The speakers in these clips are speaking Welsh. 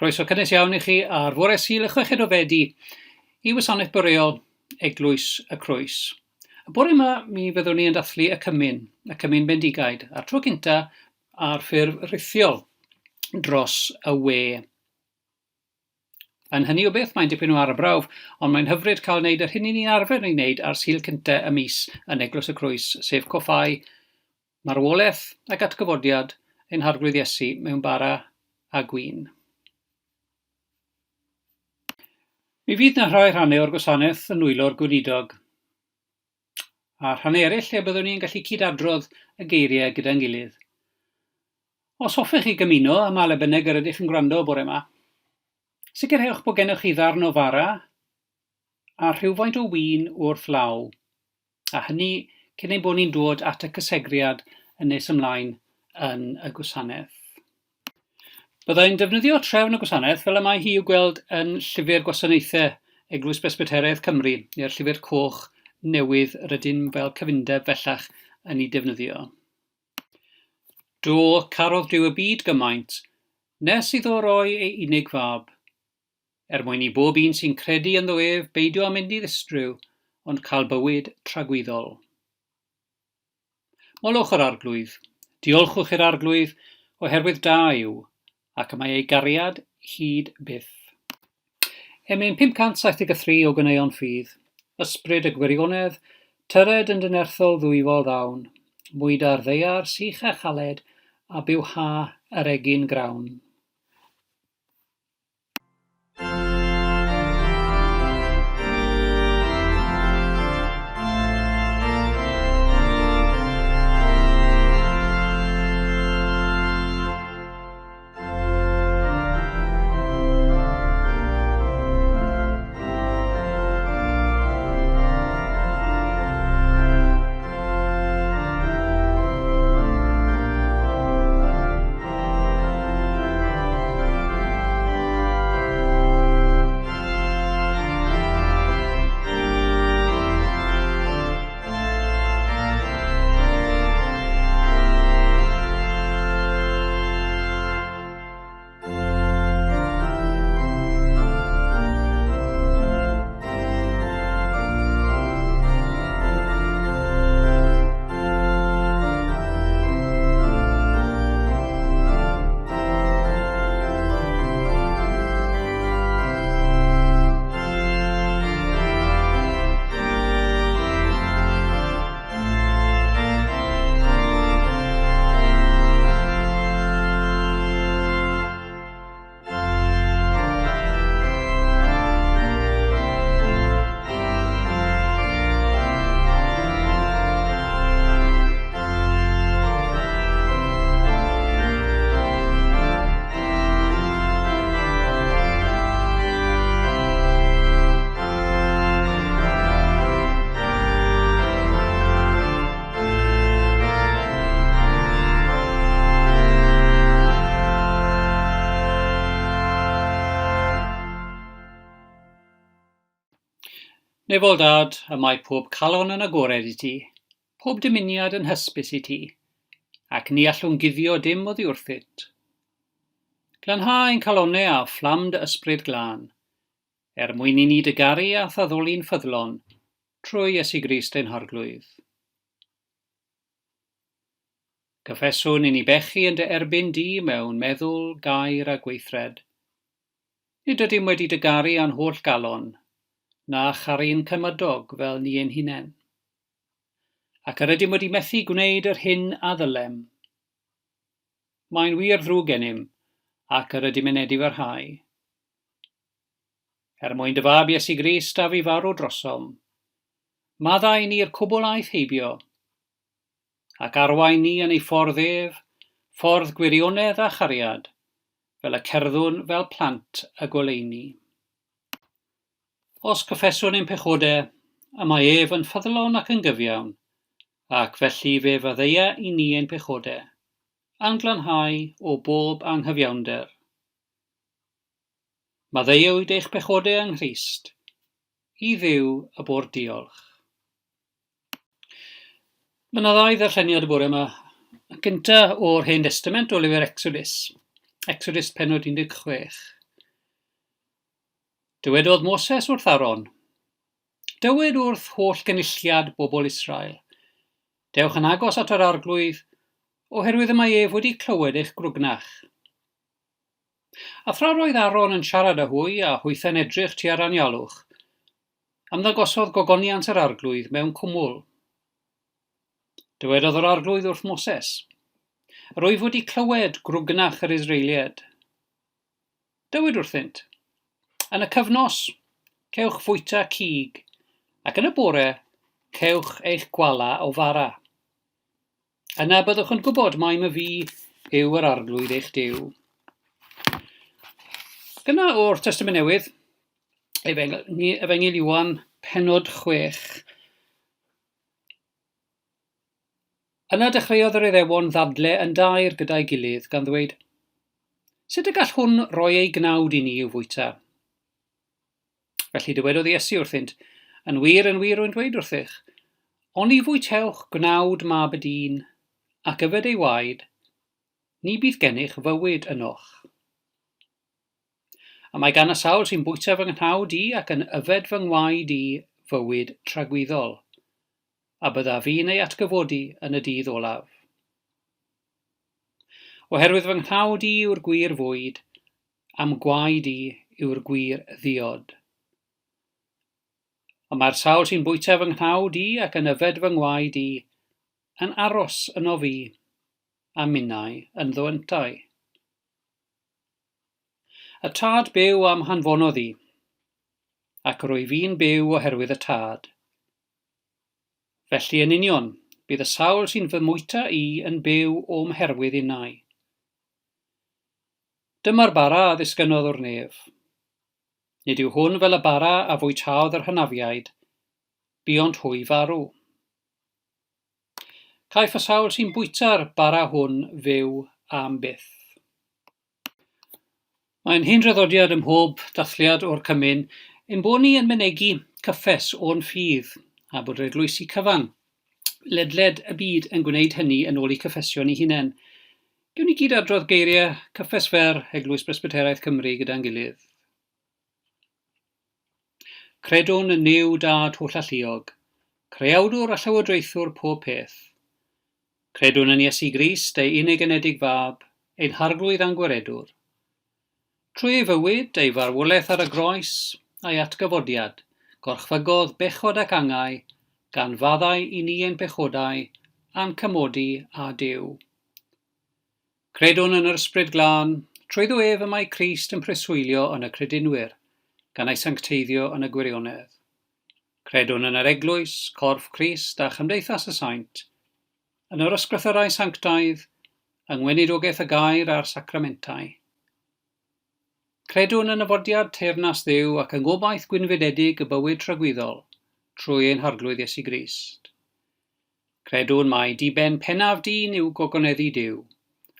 Croeso cynnes iawn I chi ar fore Sul y 6 o Fedi I Wasanaeth Boreol Eglwys y Crwys. Y bore yma mi fyddwn ni yn dathlu y cymun bendigaid, a'r tro cynta ar ffurf rithiol dros y we. Yn hynny o beth, mae'n dipyn o arbrawf, ond mae'n hyfryd cael wneud yr hyn I ni'n arfer ei wneud ar Sul cynta y mis yn Eglwys y Crwys, sef coffau, marwolaeth ac atgyfodiad ein harglwydd Iesu mewn bara a gwin. Mi fydd na rhai rhannau o'r gwasanaeth yn wylo'r Gweinidog, a rhannau eraill lle byddwn ni'n gallu cydadrodd y geiriau gyda'n gilydd. Os hoffech chi gymuno a ma le bynnag yr ydych yn gwrando bore yma, sicrhewch bod gennych chi ddarn o fara a rhywfaint o win wrth law, a hynny cyn ein bod ni'n dod at y cysegriad yn nes ymlaen yn y gwasanaeth. Byddai'n defnyddio trefn y gwasanaeth fel y mae hi i'w gweld yn llyfr Gwasanaethau Eglwys Presbyteraidd Cymru, neu'r llyfr coch newydd rydyn fel cyfundeb bellach yn ei defnyddio. Do carodd Duw y byd gymaint, nes iddo roi ei unig fab, mwyn I bob un sy'n credu ynddo ef beidio a mynd I ddistryw, ond cael bywyd tragwyddol. Molwch yr arglwydd, diolchwch i'r arglwydd oherwydd da yw, ac mae ei gariad hyd byth. Emyn 573 o ganeuon ffydd, ysbryd y gwirionedd, tyred yn dynerthol ddwyfol ddawn, mwyd ar ddeiar sych a chaled a byw ha yr egin grawn. Nefol dad, y mae pob calon yn agored I ti, pob dymuniad yn hysbys I ti, ac ni allwn guddio dim o ddiwrthyd. Glanha ein calonau a fflam dy ysbryd glân, mwyn I ni dygaru a thaddoli'n ffyddlon, trwy Iesu Grist ein harglwydd. Cyffeswn I ni bechu yn dy erbyn di mewn meddwl, gair a gweithred. Nid ydym wedi dygaru a'n holl galon, na chari'n cymydog fel ni ein hunain. Ac yr ydym wedi methu gwneud yr hyn a ddylem. Mae'n wir ddrwg gennym, ac yr ydym yn edifarhau. Mwyn dy fab Iesu Grist a fi farw drosom, maddau ni'r cwbwlaeth heibio, ac arwain ni yn ei ffordd ef, ffordd gwirionedd a chariad, fel y cerddwn fel plant y goleuni. Os cyffeswn ein pechodau, y mae ef yn ffyddlon ac yn gyfiawn, ac felly fe fyddeia I ni ein pechodau, anglanhau o bob anghyfiawnder. Maddeuwyd eich pechodau yng Nghrist, I Dduw y bor diolch. Mae yna ddau ddarlleniad y bore yma. Y gyntaf o'r Hen Testament o lyfr Exodus. Exodus pennod 16. Dywedodd Moses wrth Aaron, dywed wrth holl gynulliad bobl Israel, dewch yn agos at yr arglwydd, oherwydd y mae ef wedi clywed eich grwgnach. A thra roedd Aaron yn siarad â hwy a hwytha'n edrych tua'r anialwch, ymddangosodd gogoniant yr arglwydd mewn cwmwl. Dywedodd yr arglwydd wrth Moses, rwyf wedi clywed grwgnach yr Israeliad. Dywed wrthynt, yn y cyfnos, cewch fwyta cig, ac yn y bore, cewch eich gwala o fara. Yna byddwch yn gwybod mai my fi yw yr arglwydd eich Duw. Gyna o'r Testament Newydd, Efengyl Iwan, penod 6. Yna dechreuodd yr Iddewon ddadle yn dair gyda'i gilydd gan ddweud, sut y gall hwn roi ei gnawd i ni i'w fwyta? Felly dywedodd Iesu wrthynt, yn wir rwy'n dweud wrthych, ond i fwytewch gnawd mab y dyn, ac yfed ei waed, ni bydd gennych fywyd ynoch. A mae gan y sawl sy'n bwyta fy nghnawd i ac yn yfed fy ngwaed i fywyd tragwyddol, a bydda fi'n ei atgyfodi yn y dydd olaf. Oherwydd fy nghnawd i yw'r gwir fwyd, am gwaed i yw'r gwir ddiod. A mae'r sawl sy'n bwyta fy nghnawd i ac yn yfed fy ngwaed i yn aros yno fi, a minnau yn ddoentau. Y tad byw am hanfonodd i, ac rwy fi'n byw oherwydd y tad. Felly yn union, bydd y sawl sy'n fy mwyta i yn byw o'm herwydd unai. Dyma'r bara a ddisgynodd o'r nef. Nid yw hwn fel y bara a fwytaodd yr hanafiaid, buont hwy farw. Caiff y sawl sy'n bwyta'r bara hwn fyw am byth. Mae'n hen draddodiad ym mhob dathliad o'r cymyn ein bod ni yn mynegi cyffes o'n ffydd a bod yr eglwysi cyfan ledled y byd yn gwneud hynny yn ôl i cyffesion ei hunain. Gewn ni gyd adrodd geiriau cyffes fer Eglwys Presbyteraeth Cymru gyda'n gilydd. Credwn yn Nuw Dad holl alluog, creawdwr a llywodraethwr pob peth. Credwn yn Iesu Grist ei unig enedig fab, ein harglwydd a'n gweredwr. Trwy ei fywyd, ei farwolaeth ar y groes, a'i atgyfodiad, gorchfygodd bechod ac angau, gan faddau i ni ein pechodau, a'n cymodi a Duw. Credwn yn yr ysbryd glân, trwyddo ef y mae Crist yn preswylio yn y credinwyr, gan ei sancteiddio yn y gwirionedd. Credwn yn yr eglwys, corff Crist a chymdeithas y saint, yn yr ysgrythurau sanctaidd, yng ngweinidogaeth y gair a'r sacramentau. Credwn yn y fodiad teyrnas Dduw ac yng ngobaith gwynfydedig y bywyd tragwyddol, trwy ein harglwydd Iesu Grist. Credwn mai diben pennaf dyn yw gogoneddu Duw,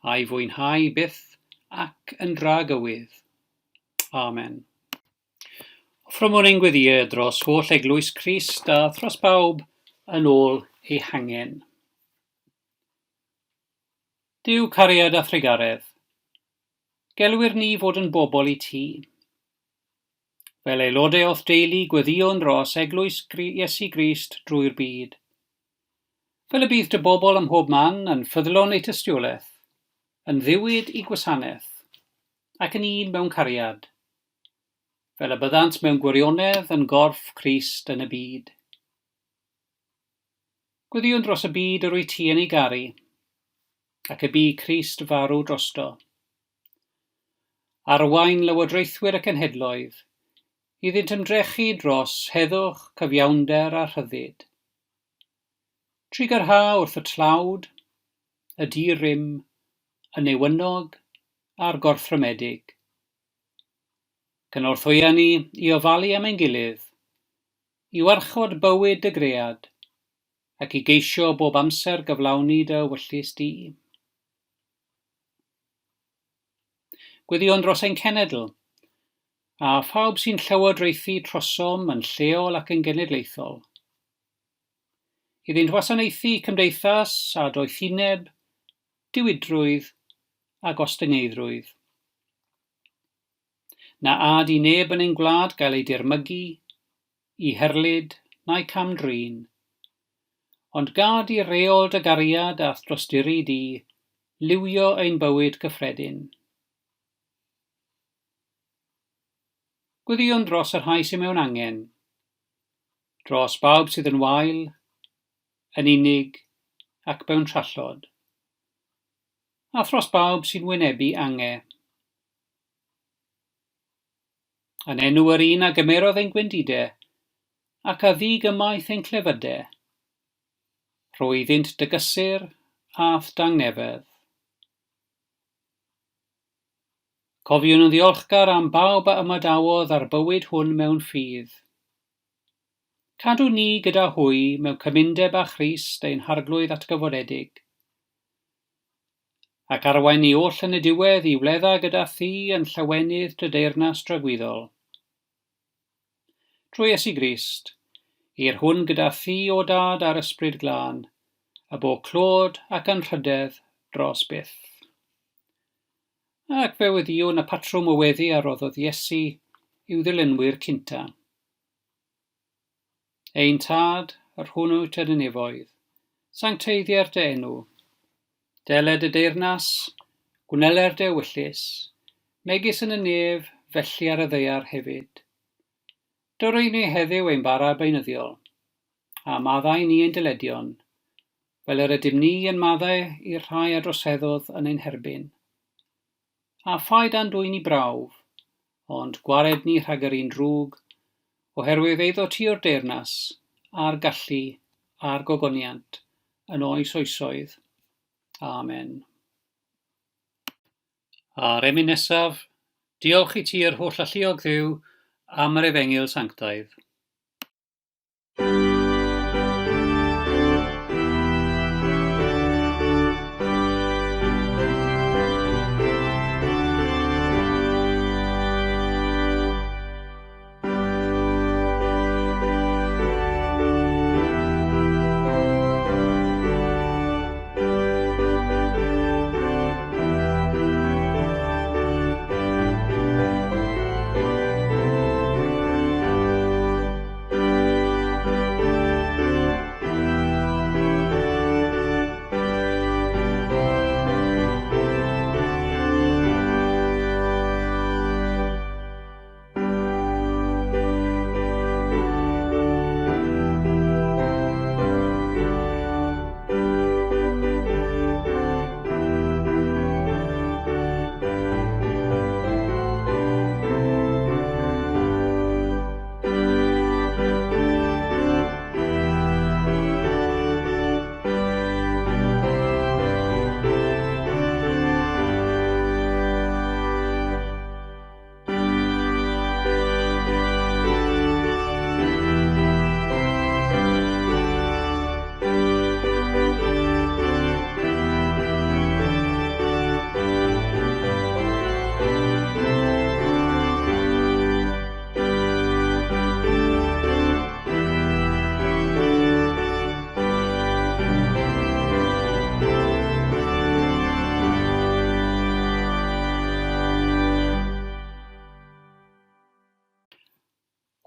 a'i fwynhau byth ac yn dragywydd. Amen. Offrwm ein gweddiau dros holl eglwys Crist a thros bawb yn ôl ei hangen. Duw cariad a thrigaredd, gelwyr ni fod yn bobl i ti. Fel aelodau o'th deulu gweddion dros eglwys Iesu Grist drwy'r byd. Fel y bydd dy bobl ym mhob man yn ffyddlon eu tystiolaeth, yn ddiwyd i gwasanaeth, ac yn un mewn cariad. Fel y byddant mewn gwirionedd yn gorff Crist yn y byd. Gweddion dros y byd yr wyt ti yn ei garu, ac y bu Crist farw drosto. Arwain lywodraethwyr y cenhedloedd, iddynt ymdrechu dros heddwch, cyfiawnder a rhyddid. Trigyrha wrth y tlawd, y dir-rym, y newynog a'r gorthrymedig. Cynorthwya ni i ofalu am ein gilydd, i warchod bywyd y gread, ac i geisio bob amser gyflawni dy wyllys di. Gweddion dros ein cenedl, a phawb sy'n llywodraethu trosom yn lleol ac yn genedlaethol. Iddynt wasanaethu cymdeithas a doethineb, diwydrwydd a gostyngeidrwydd. na ad I neb yn ein gwlad gael ei dirmygu, I herlyd na'i camdrin, ond gad I reol dy gariad a throsturi di, liwio ein bywyd gyffredin. Gwyddion dros yr rhai sy'n mewn angen, dros bawb sydd yn wael, yn unig ac mewn trallod, a thros bawb sy'n wynebu ange. Yn enw yr un a gymerodd ein gwendidau, ac a ddi-gymaeth ein clefydau, rwyddint dy gysur ath dangnefedd. Cofiwn yn ddiolchgar am bawb a ymadawodd ar bywyd hwn mewn ffydd. Cadw ni gyda hwy mewn cymundeb â Christ ein harglwydd atgyfodedig, ac arwain ni oll yn y diwedd I wledda gyda thi yn llawenydd dy deyrnas dragwyddol. Trwy Iesu Grist, i'r hwn gyda thi o dad ar ysbryd glân, a bo clod ac yn rhydedd dros byth. Ac fe weddiwn y patrwm o weddi a roddodd Iesu i'w ddilynwyr cynta. Ein tad, yr hwnnw tyd y nefoedd, sancteiddiau'r dy enw, deled y deyrnas, gwneler dy wyllus, megis yn y nef, felly ar y ddeiar hefyd. Dyrwy ni heddiw ein bara beunyddiol, a maddau ni ein dyledion, fel yr ydym ni yn maddau i'r rhai a droseddodd yn ein herbyn. A phaid a'n dwy'n I brawf, ond gwared ni rhag yr un drwg, oherwydd eiddo ti o'r deyrnas, a'r gallu, a'r gogoniant, yn oes oesoedd. Amen. A'r emyn nesaf, diolch I ti yr holl alluog Dduw am yr efengyl sanctaidd.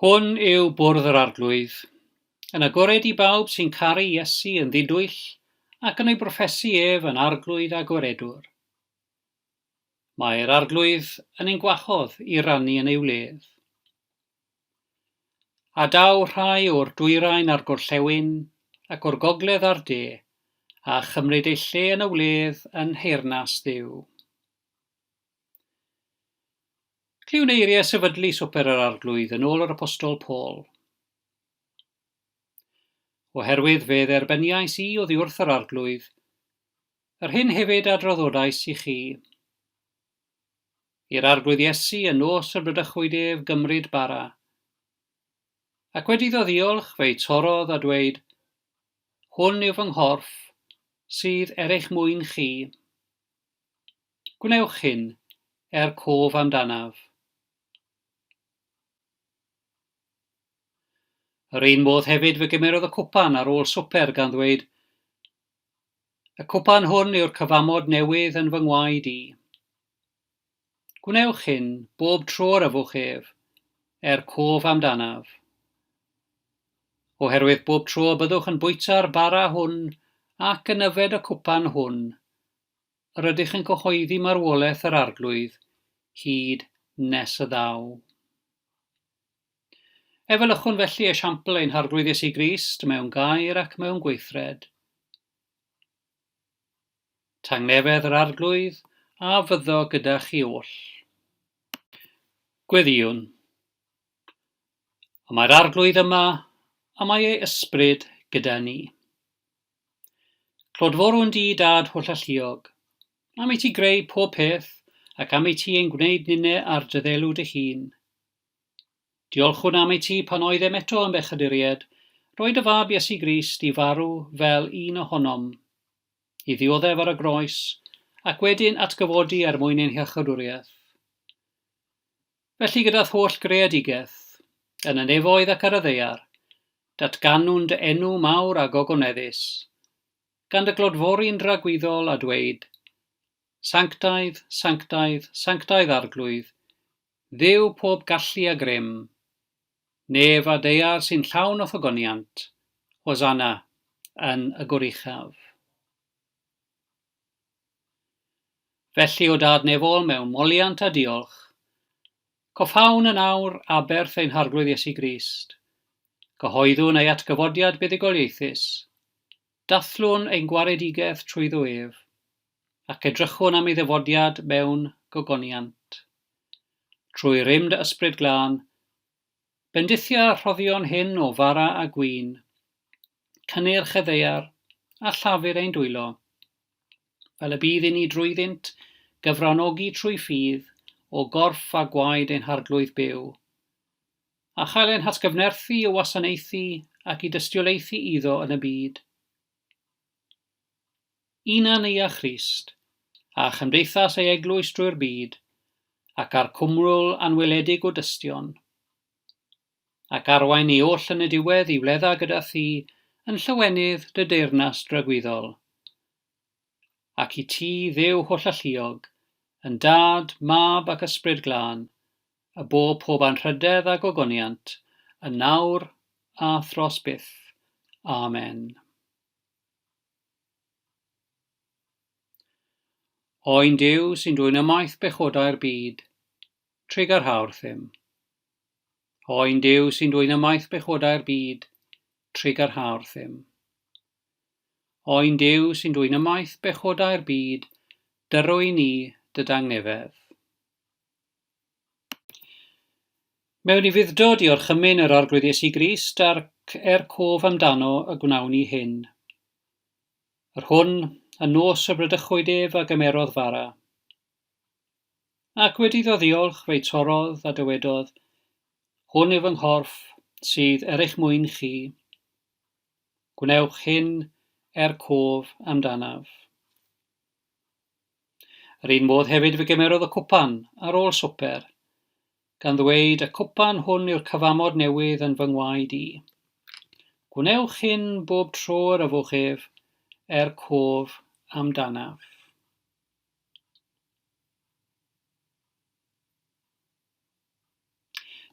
Hwn yw bwrdd yr arglwydd, yn agored I bawb sy'n caru Iesu yn ddidwyll ac yn ei broffesu ef yn arglwydd a goredwr. Mae'r arglwydd yn ein gwachodd I rannu yn ei wledd. A daw rhai o'r dwyrain a'r gorllewin ac o'r gogledd a'r de, a chymryd ei lle yn y wledd yn heyrnas Dduw. Cliwn eiriau sefydlu swper yr arglwydd yn ôl yr apostol Paul. Oherwydd fe dderbeniais I oddi wrth yr arglwydd, yr hyn hefyd a droddodais I chi. I'r arglwydd Iesu yn nos y brydychwyd ef gymryd bara, ac wedi ddoddiolch fe'i torodd a dweud, hwn yw fy nghorff sydd er eich mwyn chi. Gwnewch hyn cof amdanaf. Yr un modd hefyd fe gymerodd y cwpan ar ôl swper gan ddweud, y cwpan hwn yw'r cyfamod newydd yn fy ngwaed I. Gwnewch hyn bob tro ar yfwch ef, cof amdanaf. Oherwydd bob tro byddwch yn bwyta'r bara hwn ac yn yfed y cwpan hwn, yr ydych yn cyhoeddi marwolaeth yr arglwydd hyd nes y ddaw. Efelychwn felly esiampl ein harglwydd Iesu Grist mewn gair ac mewn gweithred. Tangnefedd yr arglwydd a fyddo gyda chi oll. Gweddiwn. Y mae'r arglwydd yma a mae ei ysbryd gyda ni. Clodforwn di dad holl alluog, am ei ti greu pob peth ac am ei ti ein gwneud nynne ar dy ddelw dy hun. Diolchwn am ei ti pan oeddem eto yn bechaduried, roed y fab Iesu Grist i farw fel un ohonom, i ddioddef ar y groes, ac wedyn atgyfodi er mwyn ein hiachadwriaeth. Felly gyda'r holl greadigaeth, yn y nefoedd ac ar y ddeiar, datganwn dy enw mawr a gogoneddus, gan dy glodfori'n dragwyddol a dweud, Sanctaidd, sanctaidd, sanctaidd arglwydd, Dduw pob gallu a grym, nef a deiar sy'n llawn o thogoniant, Hosanna yn y goruchaf. Felly o dad nefol mewn moliant a diolch, coffawn yn awr aberth ein harglwydd Iesu Grist, cyhoeddwn ei atgyfodiad buddugoliaethus, dathlwn ein gwaredigaeth trwyddo ef, ac edrychwn am ei ddyfodiad mewn gogoniant. Trwy rym dy ysbryd glân, bendithia rhoddion hyn o fara a gwyn, cynnyrch y ddeiar a llafur ein dwylo, fel y bydd i ni drwyddynt gyfranogi trwy ffydd o gorff a gwaed ein harglwydd byw, a chael ein hatgyfnerthu o wasanaethu ac i dystiolaethu iddo yn y byd. Una ni a Christ, a chymdeithas ei eglwys drwy'r byd, ac ar cwmrwl anweledig o dystion, ac arwain ni oll yn y diwedd i wledda gyda thi yn llawenydd dy deyrnas dragwyddol. Ac i ti Dduw holl alluog, yn dad, mab ac ysbryd glân, y bo pob anrhydedd a gogoniant, yn nawr a thros byth. Amen. O'n Duw sy'n dwy'n ymaith bechodau'r byd, trig ar hawr ddim. O'n Duw sy'n dwy'n ymaith bechodau'r byd, trig ar hawr ddim. O'n Duw sy'n dwy'n ymaith bechodau'r byd, dyrwy ni dy dangnefedd. Mewn i fudddo diorchymyn yr arglwydd Iesu Grist ac cof amdano y gwnawn ni hyn. Yr hwn yn nos y brydychwyd ef a gymerodd fara. Ac wedi ddo ddiolch fe'i torodd a dywedodd, hwn yw fy nghorff sydd eich mwyn chi. Gwnewch hyn cof amdanaf. Yr un modd hefyd fe gymerodd y cwpan ar ôl swper, gan ddweud y cwpan hwn yw'r cyfamod newydd yn fy ngwaed i. Gwnewch hyn bob tro ar yfwch ef cof amdanaf.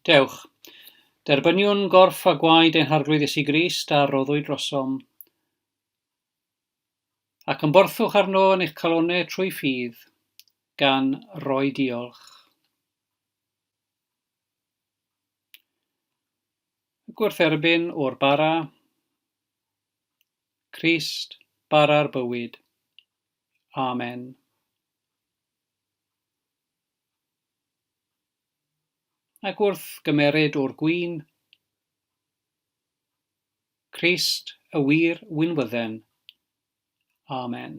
Dewch, derbyniwn gorff a gwaed ein harglwydd Iesu Grist a roddwyd drosom, ac yn borthwch arno yn eich calonnau trwy ffydd, gan roi diolch. Gwrtherbyn o'r bara, Crist, bara'r bywyd. Amen. Ac wrth gymered o'r gwyn, Crist, y wir wynwydden. Amen.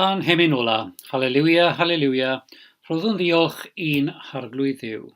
A'n hemyn ola, Halleluia, Halleluia, rhoddwn ddiolch i'n harglwydd Dduw.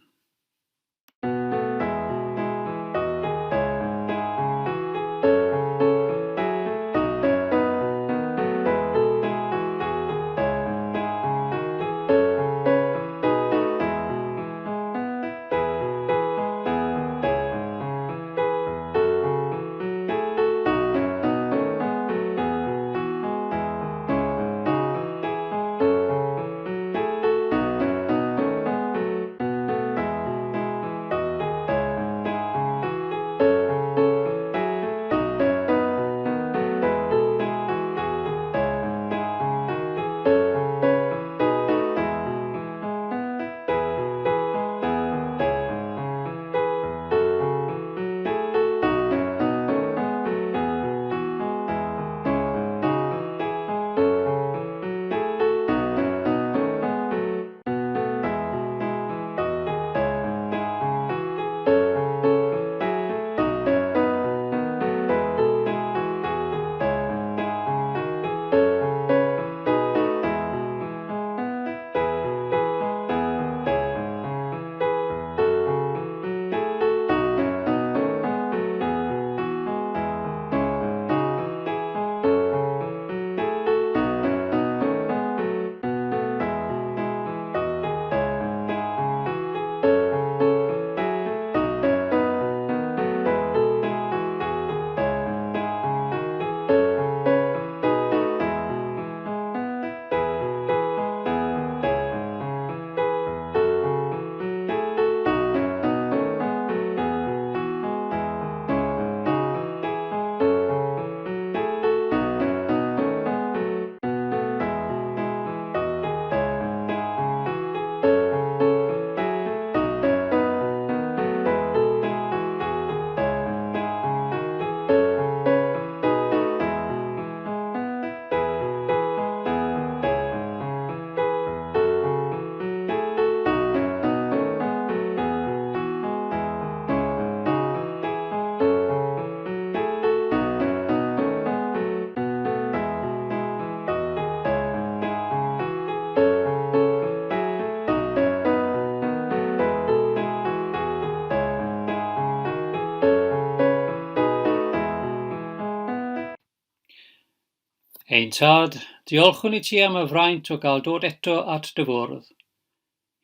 Ein Tad, diolchwn I ti am y fraint o gael dod eto at dy fwrdd.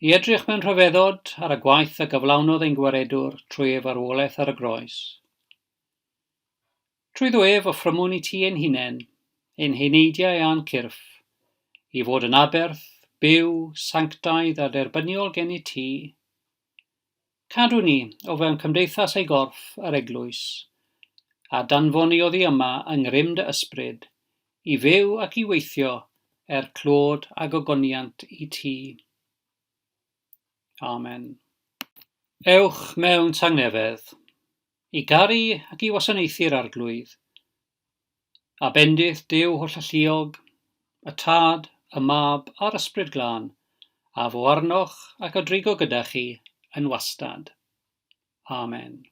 I edrych mewn rhyfeddod ar y gwaith a gyflawnodd ein gwaredwr trwy ei farwolaeth ar y groes. Trwy ddwef o ffrymwn I ti ein hunain, ein heneidiau a'n cyrff, I fod yn aberth, byw, sanctaidd a derbyniol gen I ti. Cadw ni o fewn cymdeithas ei gorff yr eglwys, a danfon I oddi yma yng ngrym dy ysbryd, I fyw ac I weithio clod a gogoniant I ti. Amen. Ewch mewn tangnefedd, I garu ac I wasanaethu'r arglwydd, a bendith Duw hollolluog, y Tad, y Mab a'r Ysbryd Glân, a fo arnoch ac o drigo gyda chi yn wastad. Amen.